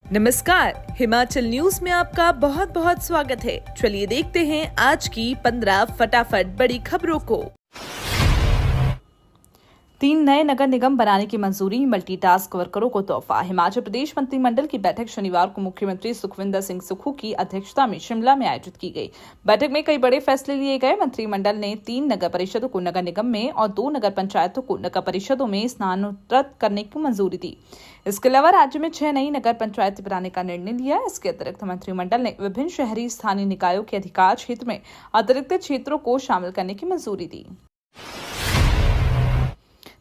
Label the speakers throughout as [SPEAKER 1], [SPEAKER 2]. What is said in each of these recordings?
[SPEAKER 1] नमस्कार, हिमाचल न्यूज में आपका बहुत बहुत स्वागत है। चलिए देखते हैं आज की 15 फटाफट बड़ी खबरों को। 3 नए नगर निगम बनाने की मंजूरी, मल्टीटास्क वर्करों को तोहफा। हिमाचल प्रदेश मंत्रिमंडल की बैठक शनिवार को मुख्यमंत्री सुखविंदर सिंह सुक्खू की अध्यक्षता में शिमला में आयोजित की गई। बैठक में कई बड़े फैसले लिए गए। मंत्रिमंडल ने 3 नगर परिषदों को नगर निगम में और 2 नगर पंचायतों को नगर परिषदों में स्थानांतरित करने की मंजूरी दी। इसके अलावा राज्य में 6 नई नगर पंचायतें बनाने का निर्णय लिया। इसके अतिरिक्त मंत्रिमंडल ने विभिन्न शहरी स्थानीय निकायों के अधिकार क्षेत्र में अतिरिक्त क्षेत्रों को शामिल करने की मंजूरी दी।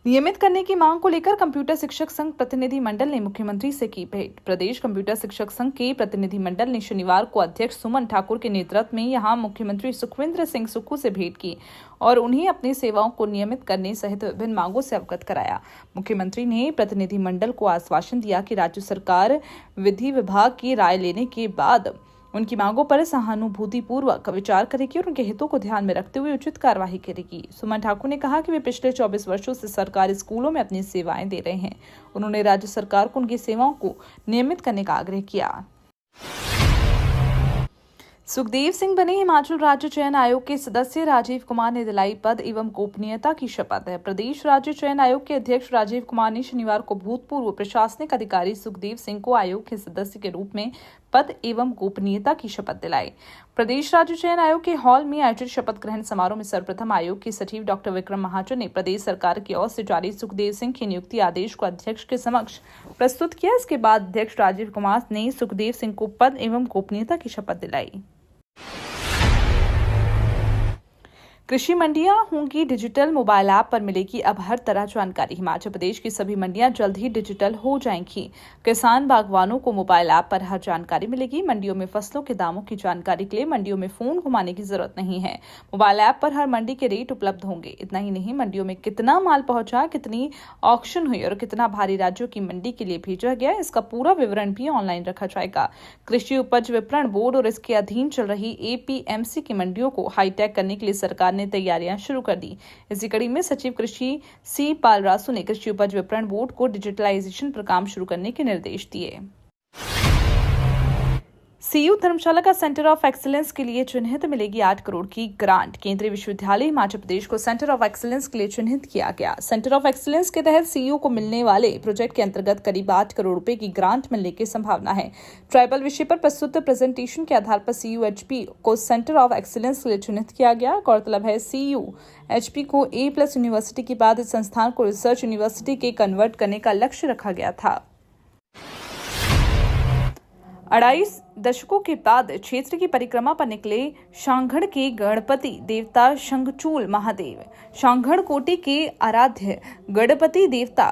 [SPEAKER 1] नियमित करने की मांग को लेकर कंप्यूटर शिक्षक संघ प्रतिनिधि मंडल ने मुख्यमंत्री से की भेंट। प्रदेश कंप्यूटर शिक्षक संघ के प्रतिनिधि मंडल ने शनिवार को अध्यक्ष सुमन ठाकुर के नेतृत्व में यहां मुख्यमंत्री सुखविंदर सिंह सुक्खू से भेंट की और उन्हें अपनी सेवाओं को नियमित करने सहित विभिन्न मांगों से अवगत कराया। मुख्यमंत्री ने प्रतिनिधि मंडल को आश्वासन दिया कि राज्य सरकार विधि विभाग की राय लेने के बाद उनकी मांगों पर सहानुभूतिपूर्वक विचार करेगी और उनके हितों को ध्यान में रखते हुए उचित कार्रवाई करेगी। सुमन ठाकुर ने कहा कि वे पिछले 24 वर्षों से सरकारी स्कूलों में अपनी सेवाएं दे रहे हैं। उन्होंने राज्य सरकार को उनकी सेवाओं को नियमित करने का आग्रह किया। सुखदेव सिंह बने हिमाचल राज्य चयन आयोग के सदस्य। राजीव कुमार ने दिलाई पद एवं गोपनीयता की शपथ। प्रदेश राज्य चयन आयोग के अध्यक्ष राजीव कुमार ने शनिवार को भूतपूर्व प्रशासनिक अधिकारी सुखदेव सिंह को आयोग के सदस्य के रूप में पद एवं गोपनीयता की शपथ दिलाई। प्रदेश राज्य चयन आयोग के हॉल में आयोजित शपथ ग्रहण समारोह में सर्वप्रथम आयोग के सचिव डॉक्टर विक्रम महाजन ने प्रदेश सरकार की ओर से जारी सुखदेव सिंह के नियुक्ति आदेश को अध्यक्ष के समक्ष प्रस्तुत किया। इसके बाद अध्यक्ष राजीव कुमार ने सुखदेव सिंह को पद एवं गोपनीयता की शपथ दिलाई। कृषि मंडियां होंगी डिजिटल। मोबाइल ऐप पर मिलेगी अब हर तरह जानकारी। हिमाचल प्रदेश की सभी मंडियां जल्द ही डिजिटल हो जाएंगी। किसान बागवानों को मोबाइल ऐप पर हर जानकारी मिलेगी। मंडियों में फसलों के दामों की जानकारी के लिए मंडियों में फोन घुमाने की जरूरत नहीं है। मोबाइल ऐप पर हर मंडी के रेट उपलब्ध होंगे। इतना ही नहीं, मंडियों में कितना माल पहुंचा, कितनी ऑक्शन हुई और कितना भारी राज्यों की मंडी के लिए भेजा गया, इसका पूरा विवरण भी ऑनलाइन रखा जाएगा। कृषि उपज विपणन बोर्ड और इसके अधीन चल रही APMC की मंडियों को हाईटेक करने के लिए सरकार ने तैयारियां शुरू कर दी। इसी कड़ी में सचिव कृषि C पालरासु ने कृषि उपज विपणन बोर्ड को डिजिटलाइजेशन पर काम शुरू करने के निर्देश दिए। CU धर्मशाला का सेंटर ऑफ एक्सीलेंस के लिए चिन्हित, मिलेगी 8 करोड़ की ग्रांट। केंद्रीय विश्वविद्यालय हिमाचल प्रदेश को सेंटर ऑफ एक्सीलेंस के लिए चिन्हित किया गया। सेंटर ऑफ एक्सीलेंस के तहत CU को मिलने वाले प्रोजेक्ट के अंतर्गत करीब 8 करोड़ रुपए की ग्रांट मिलने की संभावना है। ट्राइबल विषय पर प्रस्तुत प्रेजेंटेशन के आधार पर CUHP को सेंटर ऑफ एक्सीलेंस के लिए चिन्हित किया गया। गौरतलब है, CUHP को A+ यूनिवर्सिटी के बाद इस संस्थान को रिसर्च यूनिवर्सिटी के कन्वर्ट करने का लक्ष्य रखा गया था। 2.5 दशकों के बाद क्षेत्र की परिक्रमा पर निकले शांघड़ के गणपति देवता शंखचूल महादेव। शांघड़ कोटि के आराध्य गणपति देवता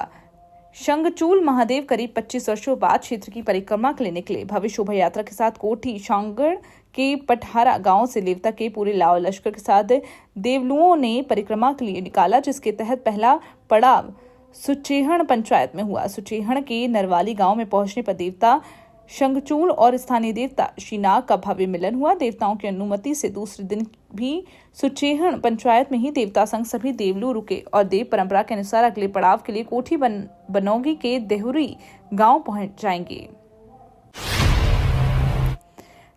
[SPEAKER 1] शंखचूल महादेव करीब 25 वर्षों बाद क्षेत्र की परिक्रमा के लिए निकले। भव्य शोभा यात्रा के साथ कोठी शांघड़ के पठारा गांव से देवता के पूरे लाव लश्कर के साथ देवलुओं ने परिक्रमा के लिए निकाला, जिसके तहत पहला पड़ाव सुचेहण पंचायत में हुआ। सुचेहण के नरवाली गांव में पहुंचने पर देवता शंखचूल और स्थानीय देवता श्रीनाग का भव्य मिलन हुआ। देवताओं की अनुमति से दूसरे दिन भी सुचेहण पंचायत में ही देवता संग सभी देवलू रुके और देव परंपरा के अनुसार अगले पड़ाव के लिए कोठी बनौगी के देहुरी गांव पहुंच जाएंगे।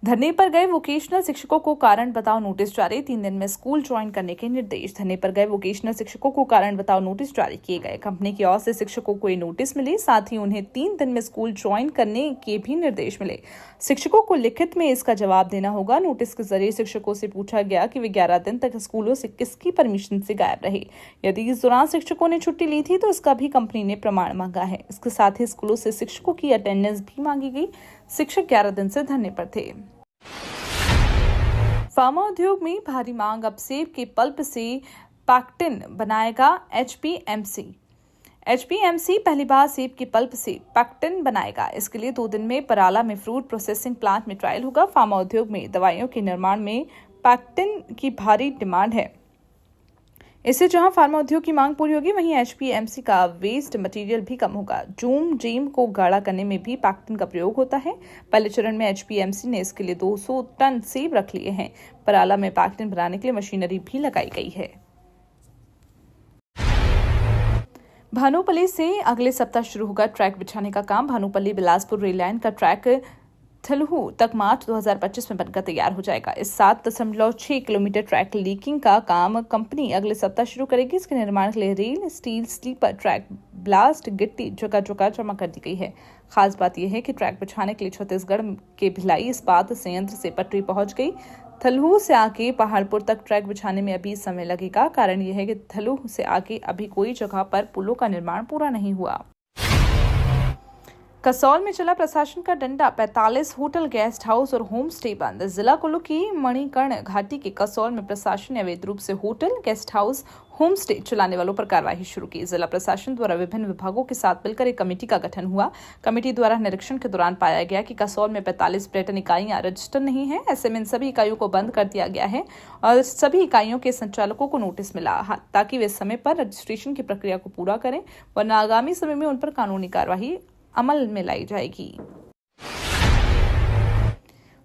[SPEAKER 1] धरने पर गए वोकेशनल शिक्षकों को कारण बताओ नोटिस जारी। 3 दिन में स्कूल ज्वाइन करने के निर्देश। धरने पर गए वोकेशनल शिक्षकों को कारण बताओ नोटिस जारी किए गए। कंपनी की ओर से शिक्षकों को ये नोटिस मिले, साथ ही उन्हें 3 दिन में स्कूल ज्वाइन करने के भी निर्देश मिले। शिक्षकों को लिखित में इसका जवाब देना होगा। नोटिस के जरिए शिक्षकों से पूछा गया कि वे 11 दिन तक स्कूलों से किसकी परमिशन से गायब रहे। यदि इस दौरान शिक्षकों ने छुट्टी ली थी तो इसका भी कंपनी ने प्रमाण मांगा है। इसके साथ ही स्कूलों से शिक्षकों की अटेंडेंस भी मांगी गई। शिक्षक 11 दिन से धरने पर थे। फार्मा उद्योग में भारी मांग। अब सेब के पल्प से पैक्टिन बनाएगा HPMC। HPMC पहली बार सेब के पल्प से पैक्टिन बनाएगा। इसके लिए 2 दिन में पराला में फ्रूट प्रोसेसिंग प्लांट में ट्रायल होगा। फार्मा उद्योग में दवाइयों के निर्माण में पैक्टिन की भारी डिमांड है। इससे जहां फार्मा उद्योग की मांग पूरी होगी, वहीं HPMC का वेस्ट मटेरियल भी कम होगा। जेम को गाढ़ा करने में भी पैक्टिन का प्रयोग होता है। पहले चरण में HPMC ने इसके लिए 200 टन सेब रख लिए हैं। पराला में पैक्टिन बनाने के लिए मशीनरी भी लगाई गई है। भानुपल्ली से अगले सप्ताह शुरू होगा ट्रैक बिछाने का काम। भानुपल्ली बिलासपुर रेल लाइन का ट्रैक थलहू तक मार्च 2025 में बनकर तैयार हो जाएगा। इस 7.6 किलोमीटर ट्रैक लीकिंग का काम कंपनी अगले सप्ताह शुरू करेगी। इसके निर्माण के लिए rail, steel, sleeper, track, ballast, गिट्टी जगह जमा कर दी गई है। खास बात यह है कि ट्रैक बिछाने के लिए छत्तीसगढ़ के भिलाई इस्पात संयंत्र से पटरी पहुंच गई। थलहू से आगे पहाड़पुर तक ट्रैक बिछाने में अभी समय लगेगा। कारण यह है कि थलहू से आगे अभी कोई जगह पर पुलों का निर्माण पूरा नहीं हुआ। कसौल में चला प्रशासन का डंडा, 45 होटल, गेस्ट हाउस और होम स्टे बंद। जिला कुल्लू की मणिकर्ण घाटी के कसौल में प्रशासन ने अवैध रूप से hotel, guest house, home stay चलाने वालों पर कार्रवाई शुरू की। जिला प्रशासन द्वारा विभिन्न विभागों के साथ मिलकर एक कमेटी का गठन हुआ। कमेटी द्वारा निरीक्षण के दौरान पाया गया कि कसौल में 45 पर्यटन इकाइयां रजिस्टर नहीं है। ऐसे में इन सभी इकाइयों को बंद कर दिया गया है और सभी इकाइयों के संचालकों को नोटिस मिला ताकि वे समय पर रजिस्ट्रेशन की प्रक्रिया को पूरा करें, वरना आगामी समय में उन पर कानूनी कार्रवाई अमल में लाई जाएगी।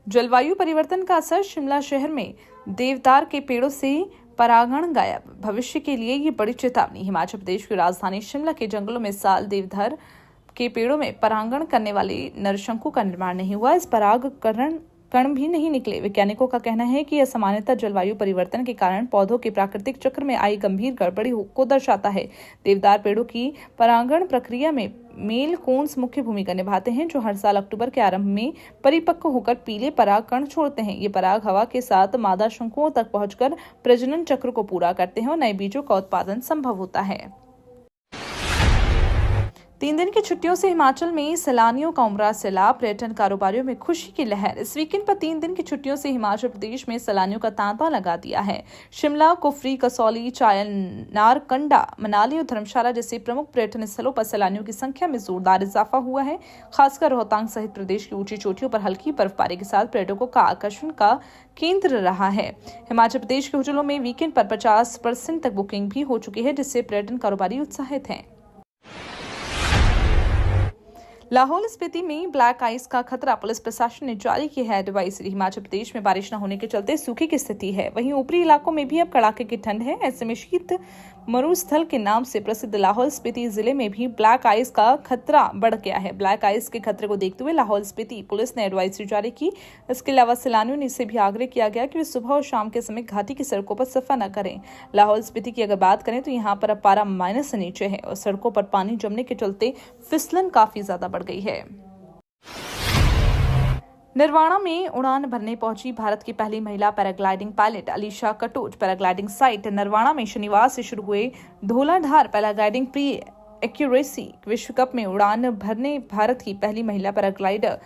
[SPEAKER 1] जलवायु परिवर्तन का असर, शिमला शहर में देवदार के पेड़ों से परागण गायब। भविष्य के लिए ये बड़ी चेतावनी। हिमाचल प्रदेश की राजधानी शिमला के जंगलों में साल देवदार के पेड़ों में परागण करने वाले नरशंकु का निर्माण नहीं हुआ। इस परागकण कण भी नहीं निकले। वैज्ञानिकों का कहना है कि यह सामान्यतः जलवायु परिवर्तन के कारण पौधों के प्राकृतिक चक्र में आई गंभीर गड़बड़ी को दर्शाता है। देवदार पेड़ों की परागण प्रक्रिया में मेल कोन्स मुख्य भूमिका निभाते हैं, जो हर साल अक्टूबर के आरंभ में परिपक्व होकर पीले पराग कण छोड़ते हैं। ये पराग हवा के साथ मादा शंकुओं तक पहुंचकर प्रजनन चक्र को पूरा करते हैं और नए बीजों का उत्पादन संभव होता है। 3 दिन की छुट्टियों से हिमाचल में सैलानियों का उमड़ा सैलाब, पर्यटन कारोबारियों में खुशी की लहर। इस वीकेंड पर 3 दिन की छुट्टियों से हिमाचल प्रदेश में सैलानियों का तांता लगा दिया है। शिमला, कुफरी, कसौली, चायल, नारकंडा, मनाली और धर्मशाला जैसे प्रमुख पर्यटन स्थलों पर सैलानियों की संख्या में जोरदार इजाफा हुआ है। खासकर रोहतांग सहित प्रदेश की ऊंची चोटियों पर हल्की बर्फबारी के साथ पर्यटकों का आकर्षण का केंद्र रहा है। हिमाचल प्रदेश के होटलों में वीकेंड पर 50% तक बुकिंग भी हो चुकी है, जिससे पर्यटन कारोबारी उत्साहित हैं। लाहौल स्पीति में ब्लैक आइस का खतरा, पुलिस प्रशासन ने जारी की है एडवाइजरी। हिमाचल प्रदेश में बारिश न होने के चलते सूखे की स्थिति है। वहीं ऊपरी इलाकों में भी अब कड़ाके की ठंड है। ऐसे में शीत मरुस्थल के नाम से प्रसिद्ध लाहौल स्पीति जिले में भी ब्लैक आइस का खतरा बढ़ गया है। ब्लैक आइस के खतरे को देखते हुए लाहौल स्पीति पुलिस ने एडवाइजरी जारी की। इसके अलावा सैलानियों ने इससे भी आग्रह किया गया कि वे सुबह और शाम के समय घाटी की सड़कों पर सफर न करें। लाहौल स्पीति की अगर बात करें तो यहाँ पर अब पारा माइनस से नीचे है और सड़कों पर पानी जमने के चलते फिसलन काफी ज्यादा बढ़ गई है। निर्वाणा में उड़ान भरने पहुंची भारत की पहली महिला paragliding pilot Alisha Katoch. Paragliding site Nirvana में शनिवार से शुरू हुए धौलाधार पैराग्लाइडिंग प्री एक्यूरेसी विश्व कप में उड़ान भरने भारत की पहली महिला पैराग्लाइडर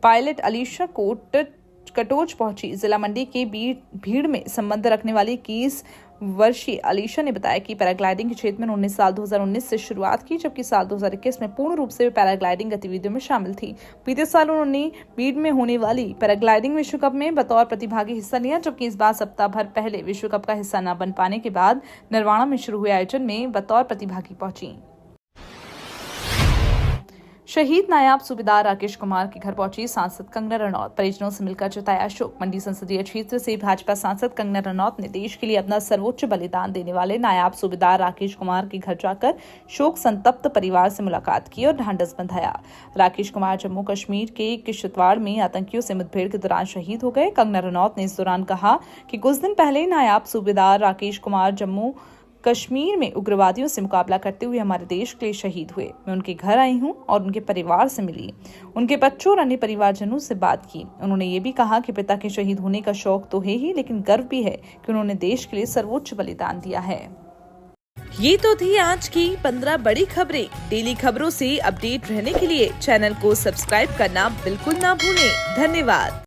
[SPEAKER 1] पायलट अलीशा कटोच पहुंची। जिला मंडी के भीड़ में संबंध रखने वाली 21 वर्षीय अलीशा ने बताया कि पैराग्लाइडिंग के क्षेत्र में उन्होंने साल 2019 से शुरुआत की, जबकि साल 2021 में पूर्ण रूप से पैराग्लाइडिंग गतिविधियों में शामिल थी। बीते साल उन्होंने बीड में होने वाली पैराग्लाइडिंग विश्व कप में बतौर प्रतिभागी हिस्सा लिया, जबकि इस बार सप्ताह भर पहले विश्व कप का हिस्सा न बन पाने के बाद निर्वाणा में शुरू हुए आयोजन में बतौर प्रतिभागी पहुंची। शहीद नायब सूबेदार राकेश कुमार के घर पहुंची सांसद कंगना रनौत। परिजनों से मिलकर जताया शोक। मंडी संसदीय क्षेत्र से भाजपा सांसद कंगना रनौत ने देश के लिए अपना सर्वोच्च बलिदान देने वाले नायब सूबेदार राकेश कुमार के घर जाकर शोक संतप्त परिवार से मुलाकात की और ढांढस बंधाया। राकेश कुमार जम्मू कश्मीर के किश्तवाड़ में आतंकियों से मुठभेड़ के दौरान शहीद हो गए। कंगना रनौत ने इस दौरान कहा कि कुछ दिन पहले नायब सूबेदार राकेश कुमार जम्मू कश्मीर में उग्रवादियों से मुकाबला करते हुए हमारे देश के लिए शहीद हुए। मैं उनके घर आई हूं और उनके परिवार से मिली, उनके बच्चों और अन्य परिवारजनों से बात की। उन्होंने ये भी कहा कि पिता के शहीद होने का शौक तो है ही, लेकिन गर्व भी है कि उन्होंने देश के लिए सर्वोच्च बलिदान दिया है। ये तो थी आज की 15 बड़ी खबरें। डेली खबरों से अपडेट रहने के लिए चैनल को सब्सक्राइब करना बिल्कुल ना भूलें। धन्यवाद।